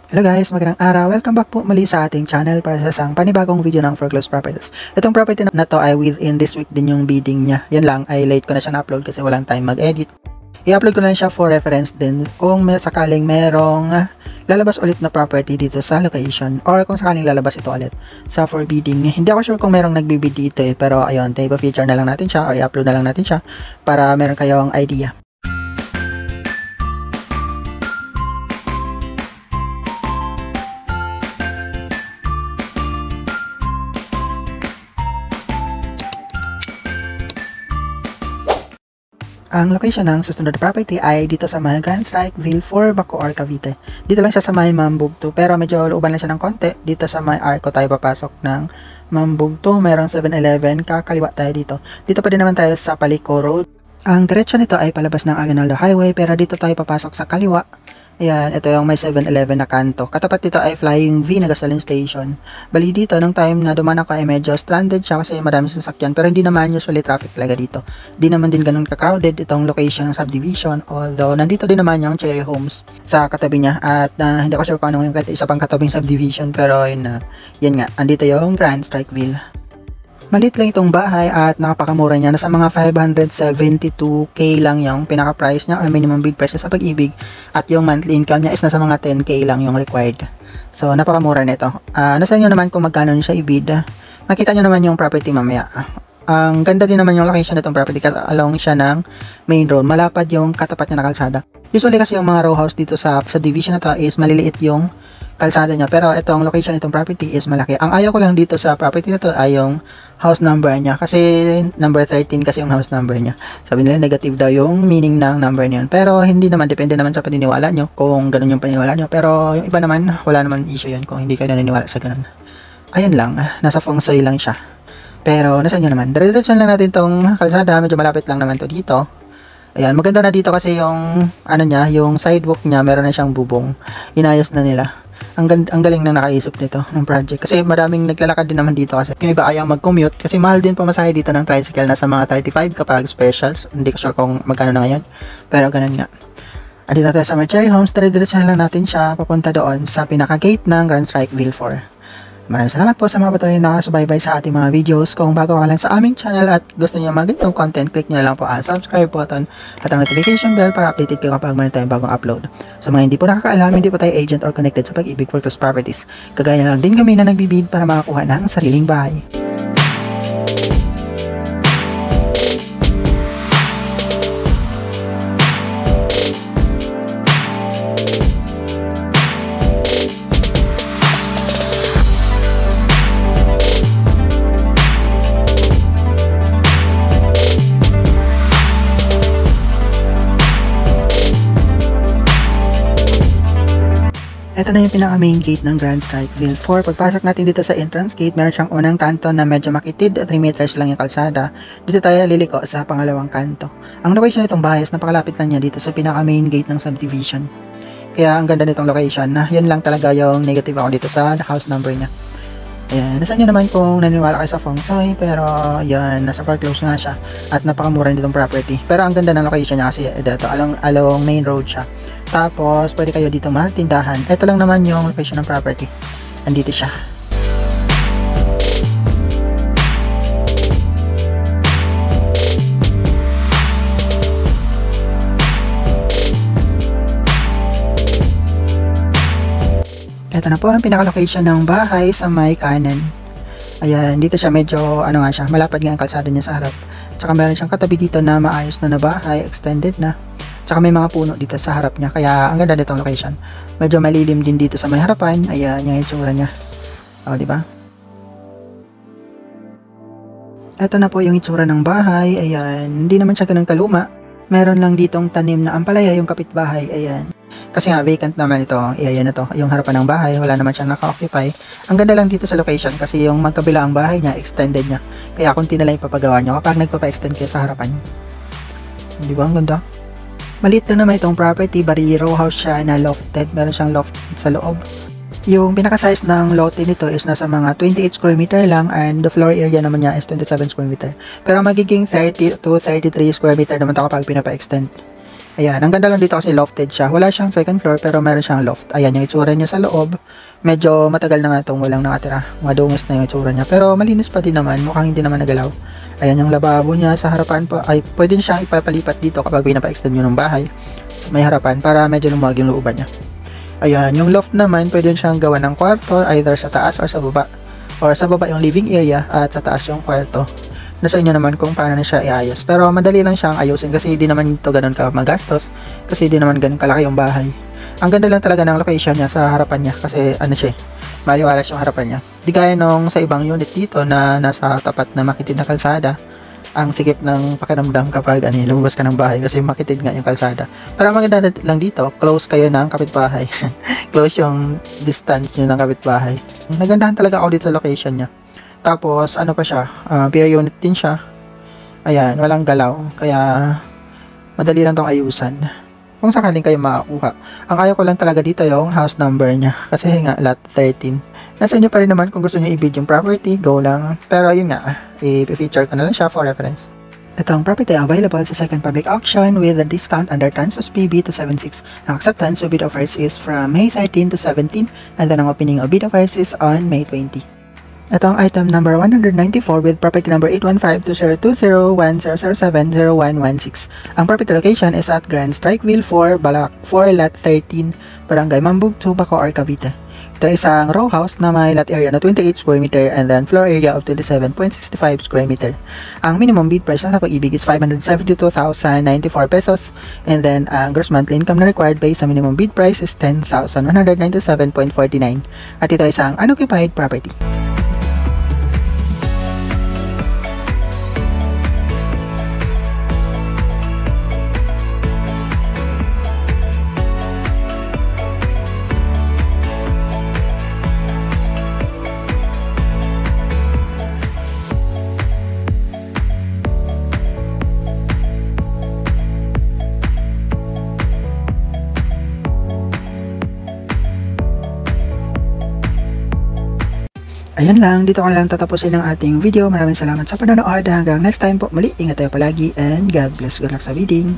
Hello guys, magandang araw. Welcome back po muli sa ating channel para sa isang panibagong video ng Foreclosed Properties. Itong property na to ay within this week din yung bidding niya. Yan lang, ay late ko na siya na-upload kasi walang time mag-edit. I-upload ko na lang siya for reference din kung sakaling merong lalabas ulit na property dito sa location or kung sakaling lalabas ito ulit sa for bidding. Hindi ako sure kung merong nagbibid dito pero ayun, feature na lang natin siya or i-upload na lang natin siya para meron kayong idea. Ang location ng susunod na property ay dito sa may Grand Strikeville 4, Bacoor, Cavite. Dito lang siya sa may Mambugto, pero medyo looban lang siya ng konti. Dito sa may Arco tayo papasok ng Mambugto. Mayroong 7-Eleven, kakaliwa tayo dito. Dito pa din naman tayo sa Palico Road. Ang diretsyo nito ay palabas ng Aguinaldo Highway, pero dito tayo papasok sa kaliwa. Ayan, ito yung may 7-Eleven na kanto. Katapat dito ay Flying V na gasoline station. Bali dito, nung time na dumaan ako ay medyo stranded siya kasi marami sasakyan. Pero hindi naman usually traffic talaga dito. Di naman din ganun ka-crowded itong location ng subdivision. Although, nandito din naman yung Cherry Homes sa katabi niya. At hindi ko sure kung ano yung isa pang katabing subdivision. Pero yun nga, andito yung Grand Strikeville. Malit lang itong bahay at nakapakamura niya. Nasa mga 572k lang yung pinaka-price niya or minimum bid price sa Pag-ibig. At yung monthly income niya is nasa mga 10k lang yung required. So, napakamura nito. Nasa inyo naman kung magkano siya i-bid. Makita nyo naman yung property mamaya. Ang ganda din naman yung location nitong property kasi along siya ng main road. Malapad yung katapat niya na kalsada. Usually kasi yung mga row house dito sa division na to is maliliit yung kalsada niya. Pero itong location itong property is malaki. Ang ayaw ko lang dito sa property na to ay yung house number niya. Kasi number 13 kasi yung house number niya. Sabi nila negative daw yung meaning ng number niyan. Pero hindi naman. Depende naman sa paniniwala nyo kung ganun yung paniniwala nyo. Pero yung iba naman, wala naman issue yun kung hindi kayo naniniwala sa ganun. Ayun lang. Nasa feng shui lang siya. Pero nasa inyo naman. Dire-diretso lang natin tong kalsada. Medyo malapit lang naman to dito. Ayan. Maganda na dito kasi yung yung sidewalk niya meron na siyang bubong. Inayos na nila. Ang galing na nakaisip nito ng project kasi maraming naglalakad din naman dito kasi yung iba ayaw mag-commute kasi mahal din pamasahe dito ng tricycle nasa mga 35 kapag specials. Hindi ko sure kung magkano na ngayon pero ganun nga. Andito tayo sa may Cherry Homes, dire-diretso lang natin siya papunta doon sa pinaka-gate ng Grand Strikeville 4. Maraming salamat po sa mga patuloy na nakasubaybay sa ating mga videos. Kung bago ka lang sa aming channel at gusto niyo mga ganitong content, click nyo lang po ang subscribe button at ang notification bell para updated kayo kapag mayroon tayong bagong upload. Sa mga hindi po nakakaalam, hindi po tayo agent or connected sa Pag-ibig Foreclosed Properties. Kagaya lang din kami na nagbibid para makakuha ng sariling bahay. Ito na yung pinaka-main gate ng Grand Strikeville 4. Pagpasok natin dito sa entrance gate, meron siyang unang kanto na medyo makitid at 3 meters lang yung kalsada. Dito tayo liliko sa pangalawang kanto. Ang location nitong bahay is napakalapit lang niya dito sa pinaka-main gate ng subdivision. Kaya ang ganda nitong location na yan lang talaga yung negative ako dito sa house number niya. Ayan, nasa inyo naman kung naniniwala kayo sa feng shui, pero yan, nasa foreclose nga siya at napakamura nitong property. Pero ang ganda ng location niya kasi dito, along main road siya. Tapos, pwede kayo dito magtindahan. Ito lang naman yung location ng property. Andito siya. Ito na po ang pinaka-location ng bahay sa may kanan. Ayan, dito siya medyo, malapad nga ang kalsada niya sa harap. Tsaka meron siyang katabi dito na maayos na bahay, extended na. Tsaka may mga puno dito sa harap niya. Kaya ang ganda nitong location. Medyo malilim din dito sa may harapan. Ayan, yung itsura niya. O, diba? Ito na po yung itsura ng bahay. Ayan, hindi naman siya ganun kaluma. Meron lang ditong tanim na ampalaya yung kapitbahay. Ayan. Kasi nga, vacant naman ito, area na to. Yung harapan ng bahay, wala naman siyang naka-occupy. Ang ganda lang dito sa location kasi yung magkabila ang bahay niya, extended niya. Kaya kunti na lang ipapagawa niyo kapag nagpapa-extend kayo sa harapan. Di ba? Ang ganda. Maliit na naman itong property, bari row house siya na lofted. Meron siyang loft sa loob. Yung pinaka-size ng lote nito is nasa mga 28 square meter lang and the floor area naman niya is 27 square meter. Pero magiging 30 to 33 square meter naman ito kapag pinapa-extend. Ayan, ang ganda lang dito kasi lofted siya. Wala siyang second floor pero meron siyang loft. Ayan, yung itsura niya sa loob. Medyo matagal na nga itong walang nakatira. Madungis na yung itsura niya. Pero malinis pa din naman. Mukhang hindi naman nagalaw. Ayan, yung lababo niya sa harapan po. Ay, pwede siyang ipapalipat dito kapag pinapa-extend nyo ng bahay. So, may harapan para medyo lumawag yung looban niya. Ayan, yung loft naman, pwede siyang gawa ng kwarto either sa taas or sa baba. Or sa baba yung living area at sa taas yung kwarto. Nasa inyo naman kung paano na siya iayos. Pero madali lang siyang ayusin kasi hindi naman ito ganun ka magastos. Kasi hindi naman ganun kalaki yung bahay. Ang ganda lang talaga ng location niya sa harapan niya kasi ano siya, maliwalas yung harapan niya. Di gaya nung sa ibang unit dito na nasa tapat na makitid na kalsada. Ang sikip ng pakiramdam kapag lumabas ka ng bahay kasi makitid nga yung kalsada. Pero maganda lang dito, close kayo ng kapitbahay. Close yung distance nyo ng kapitbahay. Nagandahan talaga ako dito sa location niya. Tapos, ano pa siya, peer unit din siya. Ayan, walang galaw. Kaya, madali lang tong ayusan. Kung sakaling kayo makakuha. Ang ayaw ko lang talaga dito yung house number niya. Kasi nga, lot 13. Nasa inyo pa rin naman kung gusto nyo i-bid yung property, go lang. Pero yun nga, i-feature ko na lang siya for reference. Itong property available sa second public auction with a discount under Transos PB 276. Ang acceptance of bid offers is from May 13 to 17 and then ang opening of bid offers is on May 20. Ito ang item number 194 with property number 815-20201-007-0116. Ang property location is at Grand Strikeville 4, Balak 4, Lot 13, Barangay Mambug 2, Bacoor, Cavite. Ito ay isang row house na may lot area na 28 square meter and then floor area of 27.65 square meter. Ang minimum bid price sa Pag-ibig is 572,094 pesos and then ang gross monthly income na required based sa minimum bid price is 10,197.49 at ito ay isang unoccupied property. Ayan lang, dito ko lang tatapusin ang ating video. Maraming salamat sa panonood. Hanggang next time po muli, ingat tayo palagi and God bless. Good luck sa bidding.